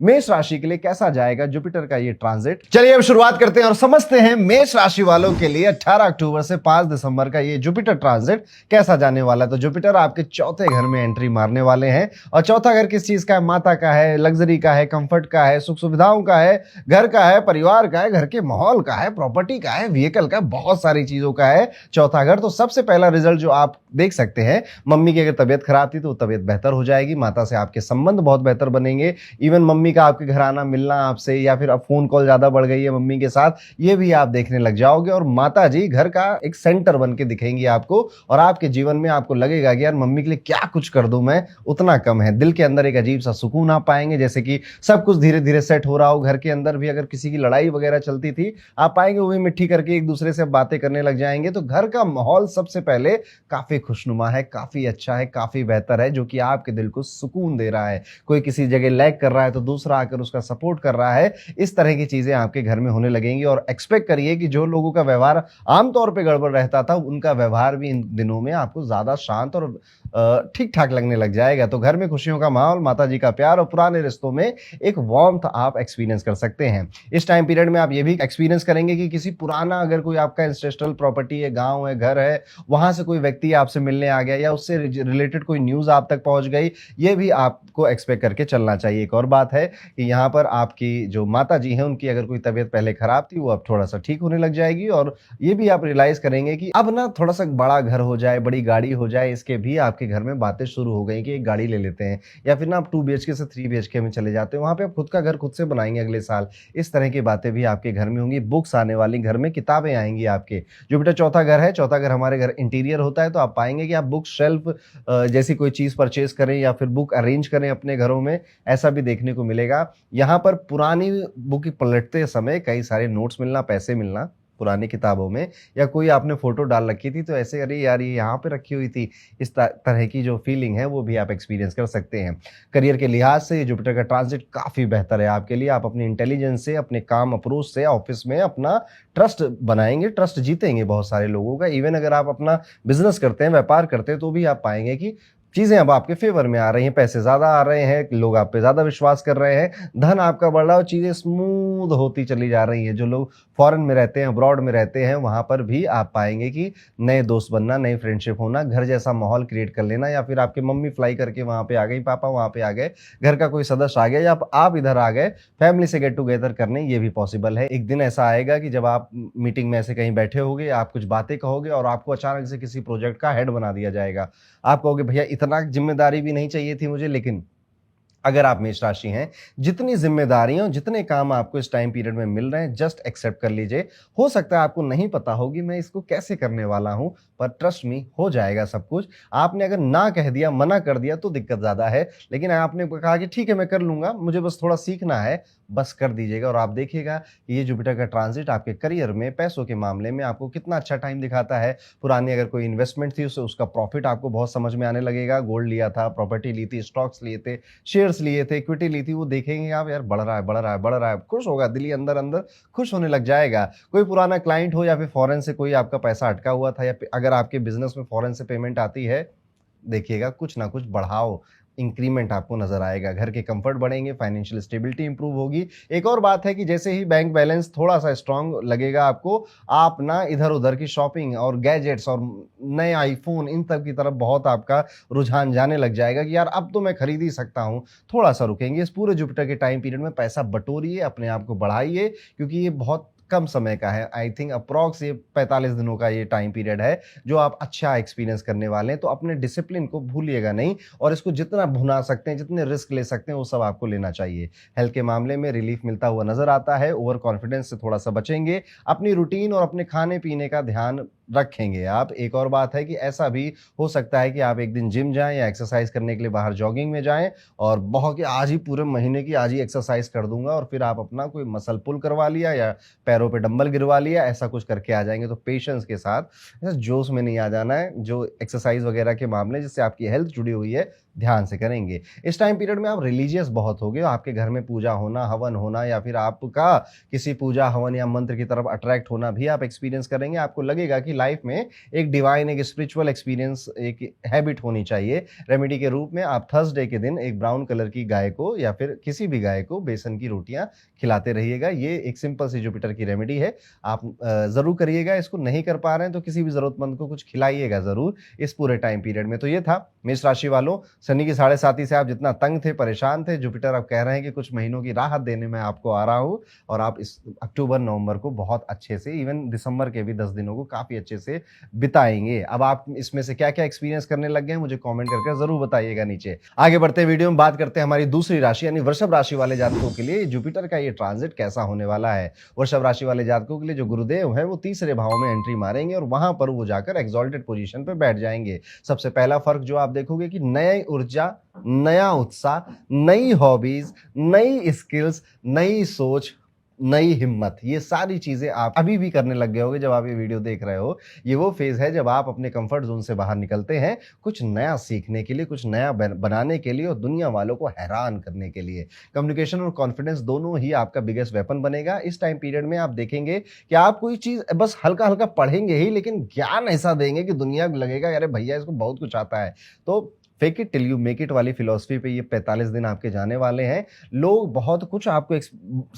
मेष राशि के लिए कैसा जाएगा जुपिटर का ये ट्रांजिट। चलिए अब शुरुआत करते हैं और समझते हैं मेष राशि वालों के लिए 18 अक्टूबर से 5 दिसंबर का ये जुपिटर ट्रांजिट कैसा जाने वाला है। तो जुपिटर आपके चौथे घर में एंट्री मारने वाले हैं और चौथा घर किस चीज का है? माता का है, लग्जरी का है, कंफर्ट का है, सुख सुविधाओं का है, घर का है, परिवार का है, घर के माहौल का है, प्रॉपर्टी का है, व्हीकल का, बहुत सारी चीजों का है चौथा घर। तो सबसे पहला रिजल्ट जो आप देख सकते हैं, मम्मी की अगर तबीयत खराब थी तो तबीयत बेहतर हो जाएगी, माता से आपके संबंध बहुत बेहतर बनेंगे। इवन मम्मी का आपके घर आना मिलना आपसे, या फिर अब फोन कॉल ज्यादा बढ़ गई है मम्मी के साथ, ये भी आप देखने लग जाओगे। और माता जी घर का एक सेंटर बन के दिखेंगी आपको और आपके जीवन में आपको लगेगा कि यार मम्मी के लिए क्या कुछ कर दूं मैं, उतना कम है। दिल के अंदर एक अजीब सा सुकून आप पाएंगे, जैसे कि सब कुछ धीरे धीरे सेट हो रहा हो। घर के अंदर भी अगर किसी की लड़ाई वगैरह चलती थी, आप पाएंगे वो भी मिट्टी करके एक दूसरे से बातें करने लग जाएंगे। तो घर का माहौल सबसे पहले काफी खुशनुमा है, काफी अच्छा है, काफी बेहतर है, जो कि आपके दिल को सुकून दे रहा है। कोई किसी जगह लैग कर रहा है तो दूसरा आकर उसका सपोर्ट कर रहा है। इस तरह की चीजें आपके घर में होने लगेंगी और एक्सपेक्ट करिए कि जो लोगों का व्यवहार आमतौर पे गड़बड़ रहता था, उनका व्यवहार भी इन दिनों में आपको ज्यादा शांत और ठीक ठाक लगने लग जाएगा। तो घर में खुशियों का माहौल, माता जी का प्यार और पुराने रिश्तों में एक वार्मथ आप एक्सपीरियंस कर सकते हैं। इस टाइम पीरियड में आप ये भी एक्सपीरियंस करेंगे कि किसी पुराना, अगर कोई आपका इंसेस्ट्रल प्रॉपर्टी है, गांव है, घर है, वहां से कोई व्यक्ति आपसे मिलने आ गया या उससे रिलेटेड कोई न्यूज आप तक पहुंच गई, ये भी आपको एक्सपेक्ट करके चलना चाहिए। एक और बात है कि यहाँ पर आपकी जो माता जी हैं, उनकी अगर कोई तबीयत पहले खराब थी, वो अब थोड़ा सा ठीक होने लग जाएगी। और ये भी आप रियलाइज करेंगे कि अब ना थोड़ा सा बड़ा घर हो जाए, बड़ी गाड़ी हो जाए, इसके भी आपके घर में बातें शुरू हो गई कि एक गाड़ी ले लेते हैं, या फिर ना आप 2 BHK से 3 BHK में चले जाते हैं, वहां पे आप खुद का घर खुद से बनाएंगे अगले साल। इस तरह की बातें भी आपके घर में होंगी। बुक्स आने वाली, घर में किताबें आएंगी आपके। जुपिटर चौथा घर है, चौथा घर हमारे घर इंटीरियर होता है, तो आप पाएंगे कि आप बुक शेल्फ जैसी कोई चीज परचेज करें या फिर बुक अरेंज करें अपने घरों में, ऐसा भी देखने को मिलेगा। यहाँ पर पुरानी बुक पलटते समय कई सारे नोट्स मिलना, पैसे मिलना पुरानी किताबों में, या कोई आपने फोटो डाल रखी थी तो ऐसे अरे यार ये यहाँ पे रखी हुई थी, इस तरह की जो फीलिंग है वो भी आप एक्सपीरियंस कर सकते हैं। करियर के लिहाज से ये जुपिटर का ट्रांजिट काफी बेहतर है आपके लिए। आप अपनी इंटेलिजेंस से, अपने काम अप्रोच से ऑफिस में अपना ट्रस्ट बनाएंगे, ट्रस्ट जीतेंगे बहुत सारे लोगों का। इवन अगर आप अपना बिजनेस करते हैं, व्यापार करते हैं, तो भी आप पाएंगे कि चीजें अब आपके फेवर में आ रही हैं, पैसे ज्यादा आ रहे हैं, लोग आप पे ज्यादा विश्वास कर रहे हैं, धन आपका बढ़ रहा है और चीजें स्मूथ होती चली जा रही है। जो लोग फॉरेन में रहते हैं, अब्रॉड में रहते हैं, वहां पर भी आप पाएंगे कि नए दोस्त बनना, नई फ्रेंडशिप होना, घर जैसा माहौल क्रिएट कर लेना, या फिर आपके मम्मी फ्लाई करके वहां पे आ गई, पापा वहां पे आ गए, घर का कोई सदस्य आ गया, या आप इधर आ गए फैमिली से गेट टुगेदर करने, ये भी पॉसिबल है। एक दिन ऐसा आएगा कि जब आप मीटिंग में ऐसे कहीं बैठे होगे, आप कुछ बातें कहोगे और आपको अचानक से किसी प्रोजेक्ट का हेड बना दिया जाएगा। आप कहोगे भैया इतना जिम्मेदारी भी नहीं चाहिए थी मुझे, लेकिन अगर आप मेष राशि हैं, जितनी जिम्मेदारियां, जितने काम आपको इस टाइम पीरियड में मिल रहे हैं, जस्ट एक्सेप्ट कर लीजिए। हो सकता है आपको नहीं पता होगी मैं इसको कैसे करने वाला हूं, पर ट्रस्ट मी हो जाएगा सब कुछ। आपने अगर ना कह दिया, मना कर दिया, तो दिक्कत ज्यादा है, लेकिन आपने कहा कि ठीक है मैं कर लूंगा, मुझे बस थोड़ा सीखना है, बस कर दीजिएगा। और आप देखिएगा कि ये जुपिटर का ट्रांजिट आपके करियर में, पैसों के मामले में आपको कितना अच्छा टाइम दिखाता है। पुरानी अगर कोई इन्वेस्टमेंट थी, उसका प्रॉफिट आपको बहुत समझ में आने लगेगा। गोल्ड लिया था, प्रॉपर्टी ली थी, स्टॉक्स लिए थे, शेयर्स लिए थे, इक्विटी ली थी, वो देखेंगे आप यार बढ़ रहा है, बढ़ रहा है, बढ़ रहा है, खुश होगा, दिल अंदर अंदर खुश होने लग जाएगा। कोई पुराना क्लाइंट हो या फिर फॉरेन से कोई आपका पैसा अटका हुआ था, या अगर आपके बिजनेस में फॉरेन से पेमेंट आती है, देखिएगा कुछ ना कुछ बढ़ाओ, इंक्रीमेंट आपको नजर आएगा। घर के कंफर्ट बढ़ेंगे, फाइनेंशियल स्टेबिलिटी इंप्रूव होगी। एक और बात है कि जैसे ही बैंक बैलेंस थोड़ा सा स्ट्रांग लगेगा आपको, आप ना इधर उधर की शॉपिंग और गैजेट्स और नए आईफोन, इन तक की तरफ बहुत आपका रुझान जाने लग जाएगा कि यार अब तो मैं खरीद ही सकता हूं। थोड़ा सा रुकेंगे। इस पूरे जुपिटर के टाइम पीरियड में पैसा बटोरिए, अपने आप को बढ़ाइए, क्योंकि ये बहुत कम समय का है। आई थिंक अप्रॉक्स ये 45 दिनों का ये टाइम पीरियड है जो आप अच्छा एक्सपीरियंस करने वाले हैं। तो अपने डिसिप्लिन को भूलिएगा नहीं, और इसको जितना भुना सकते हैं, जितने रिस्क ले सकते हैं, वो सब आपको लेना चाहिए। हेल्थ के मामले में रिलीफ मिलता हुआ नजर आता है। ओवर कॉन्फिडेंस से थोड़ा सा बचेंगे, अपनी रूटीन और अपने खाने पीने का ध्यान रखेंगे आप। एक और बात है कि ऐसा भी हो सकता है कि आप एक दिन जिम जाएं या एक्सरसाइज करने के लिए बाहर जॉगिंग में जाएं, और बहुत कि आज ही पूरे महीने की आज ही एक्सरसाइज कर दूंगा, और फिर आप अपना कोई मसल पुल करवा लिया या पैरों पे डंबल गिरवा लिया, ऐसा कुछ करके आ जाएंगे। तो पेशेंस के साथ, ऐसा जोश में नहीं आ जाना है। जो एक्सरसाइज वगैरह के मामले जिससे आपकी हेल्थ जुड़ी हुई है, ध्यान से करेंगे। इस टाइम पीरियड में आप रिलीजियस बहुत होगे, आपके घर में पूजा होना, हवन होना या फिर आपका किसी पूजा हवन या मंत्र की तरफ अट्रैक्ट होना भी आप एक्सपीरियंस करेंगे। आपको लगेगा कि लाइफ में एक डिवाइन, एक स्पिरिचुअल एक्सपीरियंस, एक हैबिट होनी चाहिए। रेमेडी के रूप में आप थर्सडे के दिन एक ब्राउन कलर की गाय को या फिर किसी भी गाय को बेसन की रोटियां खिलाते रहिएगा। ये एक सिंपल सी जुपिटर की रेमेडी है, आप जरूर करिएगा। इसको नहीं कर पा रहे हैं तो किसी भी जरूरतमंद को कुछ खिलाइएगा जरूर इस पूरे टाइम पीरियड में। तो ये था मेष राशि वालों, शनि की 7.5 से आप जितना तंग थे, परेशान थे, जुपिटर अब कह रहे हैं कि कुछ महीनों की राहत देने में आपको आ रहा हूं और आप इस अक्टूबर नवंबर को बहुत अच्छे से, इवन दिसंबर के भी 10 दिनों को काफी अच्छे से बिताएंगे। अब आप इसमें से क्या क्या एक्सपीरियंस करने लग गए मुझे कमेंट करके जरूर बताइएगा नीचे। आगे बढ़ते वीडियो में बात करते हैं हमारी दूसरी राशि यानी वृषभ राशि वाले जातकों के लिए जुपिटर का ये ट्रांजिट कैसा होने वाला है। वृषभ राशि वाले जातकों के लिए जो गुरुदेव है वो तीसरे भाव में एंट्री मारेंगे और वहां पर वो जाकर एक्सॉल्टेड पोजीशन पे बैठ जाएंगे। सबसे पहला फर्क जो आप देखोगे कि नई ऊर्जा, नया उत्साह, नई हॉबीज, नई स्किल्स, नई सोच, नई हिम्मत, ये सारी चीजें आप अभी भी करने लग गए होगे जब आप ये वीडियो देख रहे हो। ये वो फेज है जब आप अपने कंफर्ट जोन से बाहर निकलते हैं कुछ नया सीखने के लिए, कुछ नया बनाने के लिए और दुनिया वालों को हैरान करने के लिए। कम्युनिकेशन और कॉन्फिडेंस दोनों ही आपका बिगेस्ट वेपन बनेगा। इस टाइम पीरियड में आप देखेंगे कि आप कोई चीज बस हल्का हल्का पढ़ेंगे ही लेकिन ज्ञान ऐसा देंगे कि दुनिया को लगेगा अरे भैया इसको बहुत कुछ आता है। तो fake it till you make it वाली फिलॉसफी पे ये 45 दिन आपके जाने वाले हैं। लोग बहुत कुछ आपको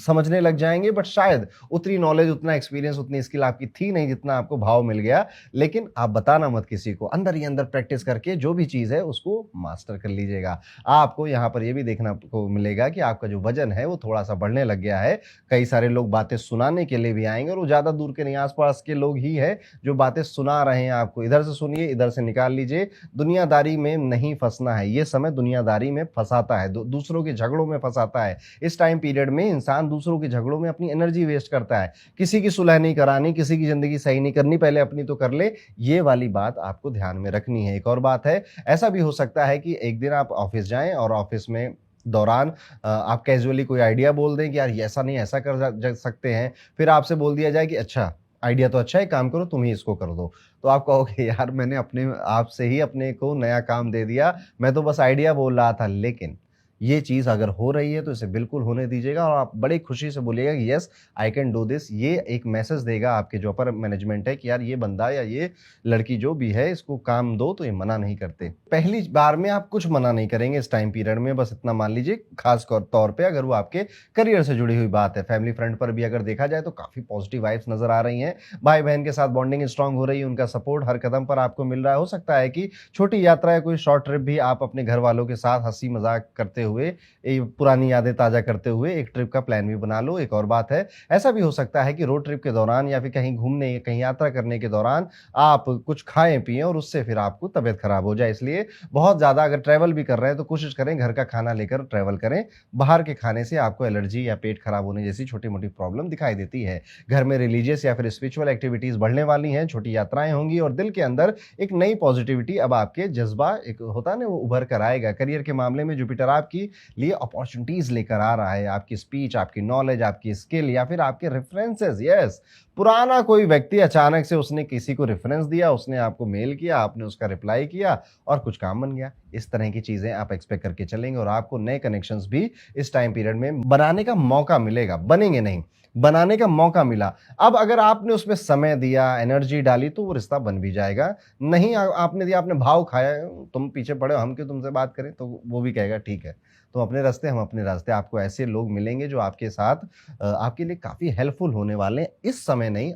समझने लग जाएंगे बट शायद उतनी नॉलेज, उतना एक्सपीरियंस, उतनी स्किल आपकी थी नहीं जितना आपको भाव मिल गया। लेकिन आप बताना मत किसी को, अंदर ही अंदर प्रैक्टिस करके जो भी चीज है उसको मास्टर कर लीजिएगा। आपको यहाँ पर यह भी देखना को मिलेगा कि आपका जो वजन है वो थोड़ा सा बढ़ने लग गया है। कई सारे लोग बातें सुनाने के लिए भी आएंगे और वो ज्यादा दूर के नहीं, आसपास के लोग ही है जो बातें सुना रहे हैं आपको। इधर से सुनिए, इधर से निकाल लीजिए। दुनियादारी में नहीं फंसना है, ये समय दुनियादारी में फंसाता है, दूसरों के झगड़ों में फंसाता है। इस टाइम पीरियड में इंसान दूसरों के झगड़ों में अपनी एनर्जी वेस्ट करता है। किसी की सुलह नहीं करानी, किसी की जिंदगी सही नहीं करनी, पहले अपनी तो कर ले। ये वाली बात आपको ध्यान में रखनी है। एक और बात है, ऐसा भी हो सकता है कि एक दिन आप ऑफिस जाएं और ऑफिस में दौरान आप कैजुअली कोई आइडिया बोल दें कि यार ऐसा नहीं ऐसा कर सकते हैं, फिर आपसे बोल दिया जाए कि अच्छा आइडिया तो अच्छा है, काम करो तुम ही इसको कर दो। तो आप कहोगे यार मैंने अपने आप से ही अपने को नया काम दे दिया, मैं तो बस आइडिया बोल रहा था। लेकिन ये चीज अगर हो रही है तो इसे बिल्कुल होने दीजिएगा और आप बड़ी खुशी से बोलिएगा कि yes I can do this. ये एक मैसेज देगा आपके जो अपर मैनेजमेंट है कि यार ये बंदा या ये लड़की जो भी है इसको काम दो, तो ये मना नहीं करते। पहली बार में आप कुछ मना नहीं करेंगे इस टाइम पीरियड में, बस इतना मान लीजिए। खास तौर पे अगर वो आपके करियर से जुड़ी हुई बात है। फैमिली फ्रंट पर भी अगर देखा जाए तो काफी पॉजिटिव वाइब्स नजर आ रही हैं। भाई बहन के साथ बॉन्डिंग स्ट्रांग हो रही है, उनका सपोर्ट हर कदम पर आपको मिल रहा है। हो सकता है कि छोटी यात्रा या कोई शॉर्ट ट्रिप भी आप अपने घर वालों के साथ हंसी मजाक करते हुए, पुरानी यादें ताजा करते हुए एक ट्रिप का प्लान भी बना लो। एक और बात है, ऐसा भी हो सकता है कि रोड ट्रिप के दौरान या फिर कहीं घूमने, कहीं यात्रा करने के दौरान आप कुछ खाएं पिएं और उससे फिर आपको तबीयत खराब हो जाए। इसलिए बहुत ज्यादा अगर ट्रैवल भी कर रहे हैं तो कोशिश करें घर का खाना लेकर ट्रैवल करें। बाहर के खाने से आपको एलर्जी या पेट खराब होने जैसी छोटी मोटी प्रॉब्लम दिखाई देती है। घर में रिलीजियस या फिर स्पिरिचुअल एक्टिविटीज बढ़ने वाली हैं, छोटी यात्राएं होंगी और दिल के अंदर एक नई पॉजिटिविटी, अब आपके जज्बा एक होता है ना वो उभर कर आएगा। करियर के मामले में जुपिटर आपकी लिए अपॉर्चुनिटीज लेकर आ रहा है। आपकी स्पीच, आपकी नॉलेज, आपकी स्किल या फिर आपके रेफरेंसेस। यस, पुराना कोई व्यक्ति अचानक से उसने किसी को रेफरेंस दिया, उसने आपको मेल किया, आपने उसका रिप्लाई किया और कुछ काम बन गया। इस तरह की चीजें आप एक्सपेक्ट करके चलेंगे और आपको नए कनेक्शंस भी इस टाइम पीरियड में बनाने का मौका मिलेगा। बनेंगे नहीं, बनाने का मौका मिला। अब अगर आपने उसमें समय दिया, एनर्जी डाली तो वो रिश्ता बन भी जाएगा। नहीं आपने दिया, आपने भाव खाया, तुम पीछे पड़े हो, हम क्यों तुमसे बात करें, तो वो भी कहेगा ठीक है तुम अपने रास्ते हम अपने रास्ते। आपको ऐसे लोग मिलेंगे जो आपके साथ आपके लिए काफी हेल्पफुल होने वाले हैं इस समय नहीं,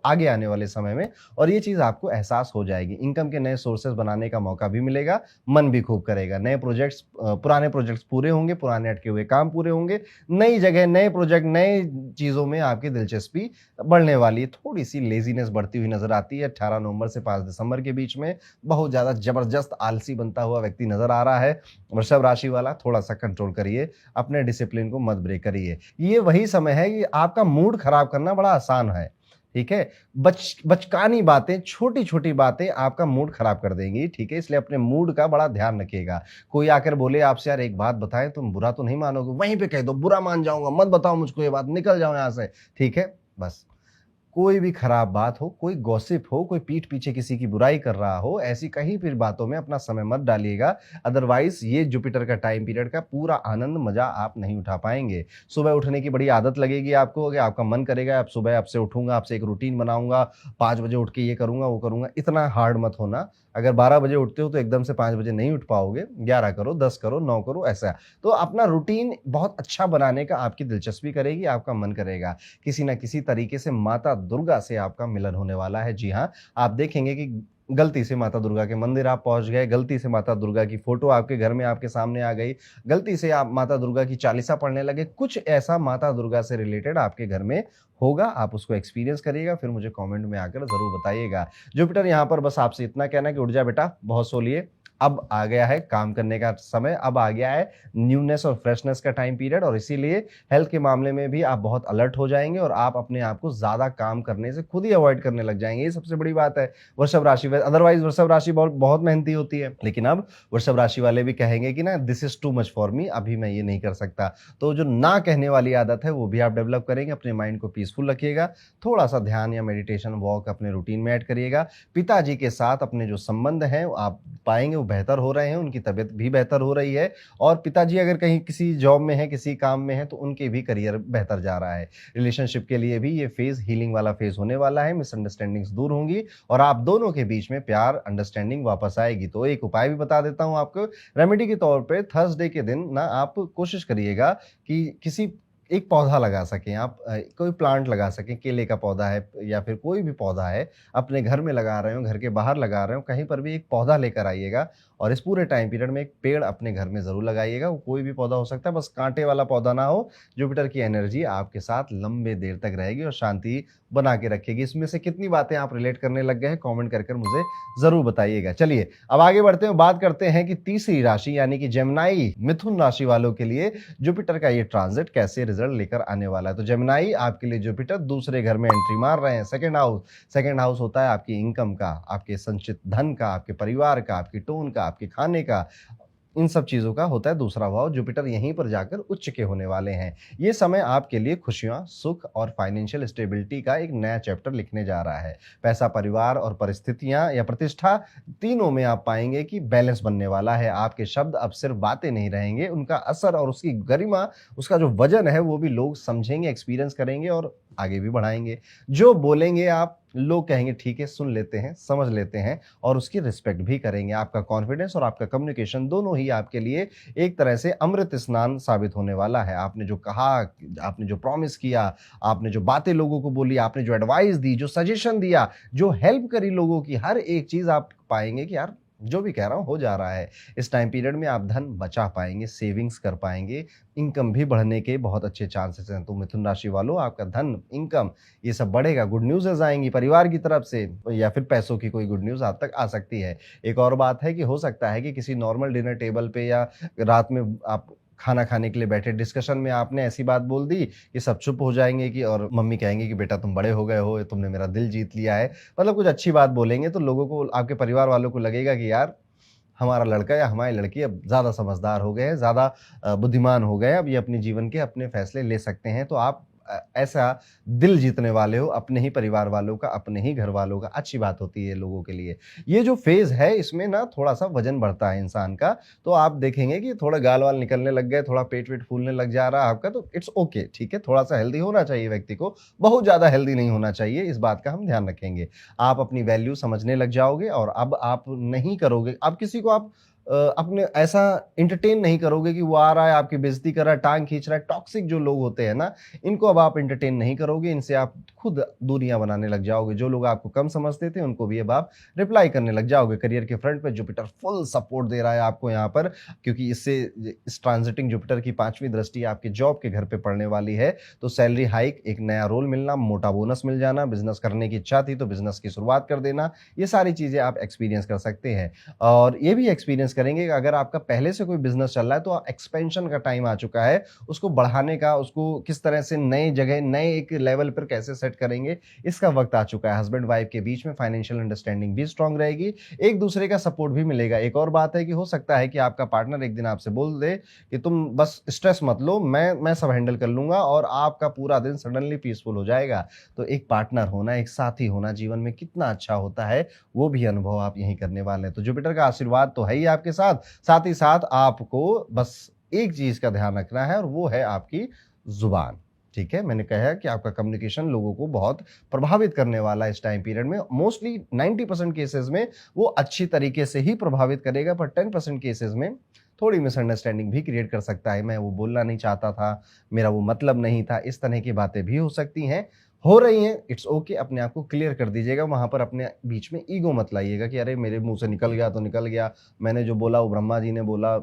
आगे आने वाले समय में। और ये चीज आपको एहसास हो जाएगी। इनकम के नए सोर्सेज बनाने का मौका भी मिलेगा, मन भी खूब करेगा। नए प्रोजेक्ट्स, पुराने प्रोजेक्ट्स पूरे होंगे, पुराने अटके हुए काम पूरे होंगे। नई जगह, नए प्रोजेक्ट, नए चीजों में आपकी दिलचस्पी बढ़ने वाली है। थोड़ी सी लेजीनेस बढ़ती हुई नजर आती है। 18 नवंबर से 5 दिसंबर के बीच में बहुत ज्यादा जबरदस्त आलसी बनता हुआ व्यक्ति नजर आ रहा है। वृषभ राशि वाला थोड़ा सा कंट्रोल करिए, अपने डिसिप्लिन को मत ब्रेक करिए। ये वही समय है कि आपका मूड खराब करना बड़ा आसान है। ठीक है, बचकानी बातें, छोटी छोटी बातें आपका मूड खराब कर देंगी। ठीक है, इसलिए अपने मूड का बड़ा ध्यान रखिएगा। कोई आकर बोले आपसे यार एक बात बताएं, तुम बुरा तो नहीं मानोगे, वहीं पे कह दो बुरा मान जाऊंगा, मत बताओ मुझको ये बात, निकल जाओ यहां से। ठीक है, बस कोई भी खराब बात हो, कोई गॉसिप हो, कोई पीठ पीछे किसी की बुराई कर रहा हो, ऐसी कहीं भी बातों में अपना समय मत डालिएगा। अदरवाइज ये जुपिटर का टाइम पीरियड का पूरा आनंद मजा आप नहीं उठा पाएंगे। सुबह उठने की बड़ी आदत लगेगी आपको कि आपका मन करेगा आप सुबह आपसे उठूंगा, आपसे एक रूटीन बनाऊंगा, 5 बजे उठ के ये करूंगा वो करूंगा। इतना हार्ड मत होना। अगर 12 बजे उठते हो तो एकदम से 5 बजे नहीं उठ पाओगे। 11 करो, 10 करो, 9 करो, ऐसा। तो अपना रूटीन बहुत अच्छा बनाने का आपकी दिलचस्पी करेगी, आपका मन करेगा। किसी ना किसी तरीके से माता दुर्गा से आपका मिलन होने वाला है। जी हाँ, आप देखेंगे कि गलती से माता दुर्गा के मंदिर आप पहुंच गए, गलती से माता दुर्गा की फोटो आपके घर में आपके सामने आ गई, गलती से आप माता दुर्गा की चालीसा पढ़ने लगे, कुछ ऐसा माता दुर्गा से रिलेटेड आपके घर में होगा। आप उसको एक्सपीरियंस करिएगा, फिर मुझे कमेंट में आकर जरूर बताइएगा। जुपिटर यहाँ पर बस आपसे इतना कहना है कि उठ जा बेटा, बहुत सो लिए, अब आ गया है काम करने का समय, अब आ गया है न्यूनेस और फ्रेशनेस का टाइम पीरियड, और इसीलिए हेल्थ के मामले में भी आप बहुत अलर्ट हो जाएंगे और आप अपने आप को ज्यादा काम करने से खुद ही अवॉइड करने लग जाएंगे। ये सबसे बड़ी बात है वृषभ राशि में। अदरवाइज वृषभ राशि बहुत मेहनती होती है, लेकिन अब वृषभ राशि वाले भी कहेंगे कि ना this is too much for me, अभी मैं ये नहीं कर सकता। तो जो ना कहने वाली आदत है वो भी आप डेवलप करेंगे। अपने माइंड को पीसफुल रखिएगा, थोड़ा सा ध्यान या मेडिटेशन वॉक अपने रूटीन में ऐड करिएगा। पिताजी के साथ अपने जो संबंध हैं आप पाएंगे वो बेहतर हो रहे हैं, उनकी तबीयत भी बेहतर हो रही है। और पिताजी अगर कहीं किसी जॉब में है, किसी काम में है, तो उनके भी करियर बेहतर जा रहा है। रिलेशनशिप के लिए भी ये फेज हीलिंग वाला फेज होने वाला है। मिसअंडरस्टैंडिंग्स दूर होंगी और आप दोनों के बीच में प्यार अंडरस्टैंडिंग वापस आएगी। तो एक उपाय भी बता देता हूं आपको रेमेडी के तौर पे। थर्सडे के दिन ना आप कोशिश करिएगा कि किसी एक पौधा लगा सकें आप, कोई प्लांट लगा सकें, केले का पौधा है या फिर कोई भी पौधा है, अपने घर में लगा रहे हो, घर के बाहर लगा रहे हो, कहीं पर भी एक पौधा लेकर आइएगा और इस पूरे टाइम पीरियड में एक पेड़ अपने घर में जरूर लगाइएगा। वो कोई भी पौधा हो सकता है, बस कांटे वाला पौधा ना हो। जुपिटर की एनर्जी आपके साथ लंबे देर तक रहेगी और शांति बना के रखेगी। इसमें से कितनी बातें आप रिलेट करने लग गए हैं, कमेंट कर मुझे जरूर बताइएगा। चलिए अब आगे बढ़ते हैं, बात करते हैं कि तीसरी राशि यानी कि जेमिनी मिथुन राशि वालों के लिए जुपिटर का ये ट्रांजिट कैसे रिजल्ट लेकर आने वाला है। तो जेमिनी आपके लिए जुपिटर दूसरे घर में एंट्री मार रहे हैं। सेकंड हाउस होता है आपकी इनकम का, आपके संचित धन का, आपके परिवार का, आपकी टोन का, आपके खाने का, इन सब चीजों का होता है दूसरा भाव। जुपिटर यहीं पर जाकर उच्च के होने वाले हैं। ये समय आपके लिए खुशियां, सुख और फाइनेंशियल स्टेबिलिटी का एक नया चैप्टर लिखने जा रहा है। पैसा, परिवार और परिस्थितियां या प्रतिष्ठा, तीनों में आप पाएंगे कि बैलेंस बनने वाला है। आपके शब्द अब सिर्फ बातें नहीं रहेंगे, उनका असर और उसकी गरिमा, उसका जो वजन है वो भी लोग समझेंगे, एक्सपीरियंस करेंगे और आगे भी बढ़ाएंगे। जो बोलेंगे आप, लोग कहेंगे ठीक है, सुन लेते हैं, समझ लेते हैं और उसकी रिस्पेक्ट भी करेंगे। आपका कॉन्फिडेंस और आपका कम्युनिकेशन दोनों ही आपके लिए एक तरह से अमृत स्नान साबित होने वाला है। आपने जो कहा, आपने जो प्रॉमिस किया, आपने जो बातें लोगों को बोली, आपने जो एडवाइस दी, जो सजेशन दिया, जो हेल्प करी लोगों की, हर एक चीज आप पाएंगे कि यार जो भी कह रहा हूं हो जा रहा है। इस टाइम पीरियड में आप धन बचा पाएंगे, सेविंग्स कर पाएंगे, इनकम भी बढ़ने के बहुत अच्छे चांसेस हैं। तो मिथुन राशि वालों, आपका धन, इनकम ये सब बढ़ेगा। गुड न्यूज़ आएंगी परिवार की तरफ से या फिर पैसों की कोई गुड न्यूज़ आप तक आ सकती है। एक और बात है कि हो सकता है कि किसी नॉर्मल डिनर टेबल पे या रात में आप खाना खाने के लिए बैठे डिस्कशन में आपने ऐसी बात बोल दी कि सब चुप हो जाएंगे कि, और मम्मी कहेंगे कि बेटा तुम बड़े हो गए हो, तुमने मेरा दिल जीत लिया है। मतलब कुछ अच्छी बात बोलेंगे तो लोगों को, आपके परिवार वालों को लगेगा कि यार हमारा लड़का या हमारी लड़की अब ज्यादा समझदार हो गए हैं, ज्यादा बुद्धिमान हो गए, अब ये अपने जीवन के अपने फैसले ले सकते हैं। तो आप ऐसा दिल जीतने वाले हो अपने ही परिवार वालों का, अपने ही घर वालों का। अच्छी बात होती है लोगों के लिए। ये जो फेज है इसमें ना थोड़ा सा वजन बढ़ता है इंसान का। तो आप देखेंगे कि थोड़ा गाल वाल निकलने लग गए, थोड़ा पेट वेट फूलने लग जा रहा है आपका, तो इट्स ओके, ठीक है। थोड़ा सा हेल्दी होना चाहिए व्यक्ति को, बहुत ज्यादा हेल्दी नहीं होना चाहिए। इस बात का हम ध्यान रखेंगे। आप अपनी वैल्यू समझने लग जाओगे और अब आप नहीं करोगे, अब किसी को आप अपने ऐसा इंटरटेन नहीं करोगे कि वो आ रहा है आपकी बेइज्जती कर रहा है, टांग खींच रहा है। टॉक्सिक जो लोग होते हैं ना, इनको अब आप इंटरटेन नहीं करोगे, इनसे आप खुद दूरियां बनाने लग जाओगे। जो लोग आपको कम समझते थे उनको भी अब आप रिप्लाई करने लग जाओगे। करियर के फ्रंट पे जुपिटर फुल सपोर्ट दे रहा है आपको यहाँ पर, क्योंकि इससे इस ट्रांजिटिंग जुपिटर की 5वीं दृष्टि आपके जॉब के घर पे पड़ने वाली है। तो सैलरी हाइक, एक नया रोल मिलना, मोटा बोनस मिल जाना, बिजनेस करने की इच्छा थी तो बिजनेस की शुरुआत कर देना, ये सारी चीजें आप एक्सपीरियंस कर सकते हैं। और ये भी एक्सपीरियंस एक्सपीरियंस करेंगे कि अगर आपका पहले से कोई बिजनेस चल रहा है तो एक्सपेंशन का टाइम आ चुका है, उसको बढ़ाने का, उसको किस तरह से नई जगह नए एक लेवल पर कैसे सेट करेंगे, इसका वक्त आ चुका है। हस्बैंड वाइफ के बीच में फाइनेंशियल अंडरस्टैंडिंग भी स्ट्रांग रहेगी, एक दूसरे का सपोर्ट भी मिलेगा। एक और बात है कि हो सकता है कि आपका पार्टनर एक दिन आपसे बोल दे कि तुम बस स्ट्रेस मत लो, मैं सब हैंडल कर लूंगा, और आपका पूरा दिन सडनली पीसफुल हो जाएगा। तो एक पार्टनर होना, एक साथी होना जीवन में कितना अच्छा होता है, वो भी अनुभव आप यहीं करने वाले हैं। तो जुपिटर का आशीर्वाद तो है ही आपके साथ, साथ ही साथ आपको बस एक चीज का ध्यान रखना है और वो है आपकी जुबान। ठीक है, मैंने कहा कि आपका कम्युनिकेशन लोगों को बहुत प्रभावित करने वाला है इस टाइम पीरियड में। मोस्टली 90% केसेस में वो अच्छी तरीके से ही प्रभावित करेगा, पर 10% केसेस में थोड़ी मिसअंडरस्टैंडिंग भी क्रिएट कर सकता है। मैं वो बोलना नहीं चाहता था, मेरा वो मतलब नहीं था, इस तरह की बातें भी हो सकती हैं, हो रही हैं। इट्स ओके, अपने आप को क्लियर कर दीजिएगा। वहां पर अपने बीच में ईगो मत लाइएगा कि अरे मेरे मुंह से निकल गया तो निकल गया, मैंने जो बोला वो ब्रह्मा जी ने बोला।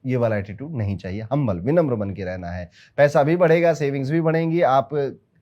ये वाला एटीट्यूड नहीं चाहिए, हम्बल विनम्र बन के रहना है। पैसा भी बढ़ेगा, सेविंग्स भी बढ़ेंगी। आप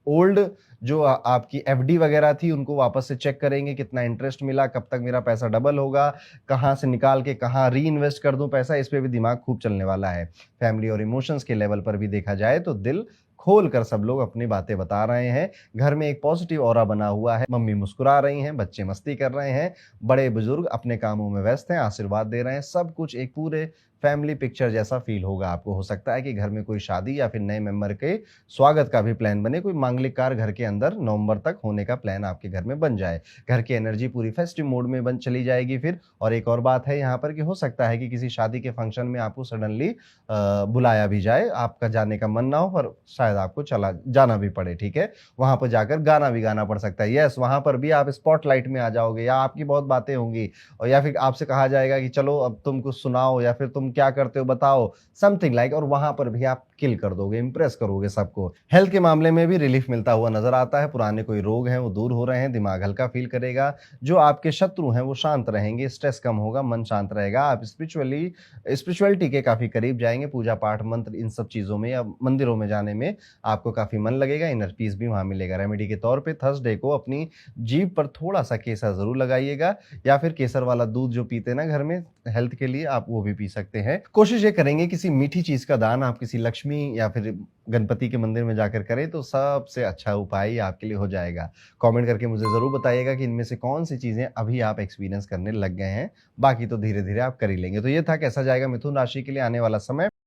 ओल्ड जो आपकी एफडी वगैरह थी उनको वापस से चेक करेंगे, कितना इंटरेस्ट मिला, कब तक मेरा पैसा डबल होगा, कहाँ से निकाल के कहाँ री इन्वेस्ट कर दूं पैसा, इस पे भी दिमाग खूब चलने वाला है। फैमिली और इमोशंस के लेवल पर भी देखा जाए तो दिल खोल कर सब लोग अपनी बातें बता रहे हैं। घर में एक पॉजिटिव ऑरा बना हुआ है, मम्मी मुस्कुरा रही हैं, बच्चे मस्ती कर रहे हैं, बड़े बुजुर्ग अपने कामों में व्यस्त हैं, आशीर्वाद दे रहे हैं। सब कुछ एक पूरे फैमिली पिक्चर जैसा फील होगा आपको। हो सकता है कि घर में कोई शादी या फिर नए मेंबर के स्वागत का भी प्लान बने, कोई मांगलिक कार्य घर के अंदर नवंबर तक होने का प्लान आपके घर में बन जाए। घर की एनर्जी पूरी फेस्टिव मोड में बन चली जाएगी फिर। और एक और बात है यहाँ पर कि हो सकता है कि किसी शादी के फंक्शन में आपको सडनली बुलाया भी जाए, आपका जाने का मन ना हो पर शायद आपको चला जाना भी पड़े। ठीक है, वहां पर जाकर गाना भी गाना पड़ सकता है। यस, वहां पर भी आप स्पॉटलाइट में आ जाओगे, या आपकी बहुत बातें होंगी, और या फिर आपसे कहा जाएगा कि चलो अब तुम कुछ सुनाओ, या फिर तुम क्या करते हो बताओ, समथिंग लाइक। और वहां पर भी आप किल कर दोगे, इंप्रेस करोगे सबको। हेल्थ के मामले में भी रिलीफ मिलता हुआ नजर आता है। पुराने कोई रोग हैं वो दूर हो रहे हैं, दिमाग हल्का फील करेगा, जो आपके शत्रु हैं वो शांत रहेंगे, स्ट्रेस कम होगा, मन शांत रहेगा। आप स्पिरिचुअलिटी के काफी करीब जाएंगे। पूजा पाठ मंत्र इन सब चीजों में या मंदिरों में जाने में आपको काफी मन लगेगा, इनर पीस भी वहां मिलेगा। रेमेडी के तौर पे थर्सडे को अपनी जीभ पर थोड़ा सा केसर जरूर लगाइएगा, या फिर केसर वाला दूध जो पीते ना घर में हेल्थ के लिए, आप वो भी पी सकते हैं। कोशिश ये करेंगे किसी मीठी चीज का दान आप किसी लक्ष्मी या फिर गणपति के मंदिर में जाकर करें तो सबसे अच्छा उपाय आपके लिए हो जाएगा। कमेंट करके मुझे जरूर बताइएगा कि इनमें से कौन सी चीजें अभी आप एक्सपीरियंस करने लग गए हैं। बाकी तो धीरे धीरे आप कर ही लेंगे। तो ये था कैसा जाएगा मिथुन राशि के लिए आने वाला समय।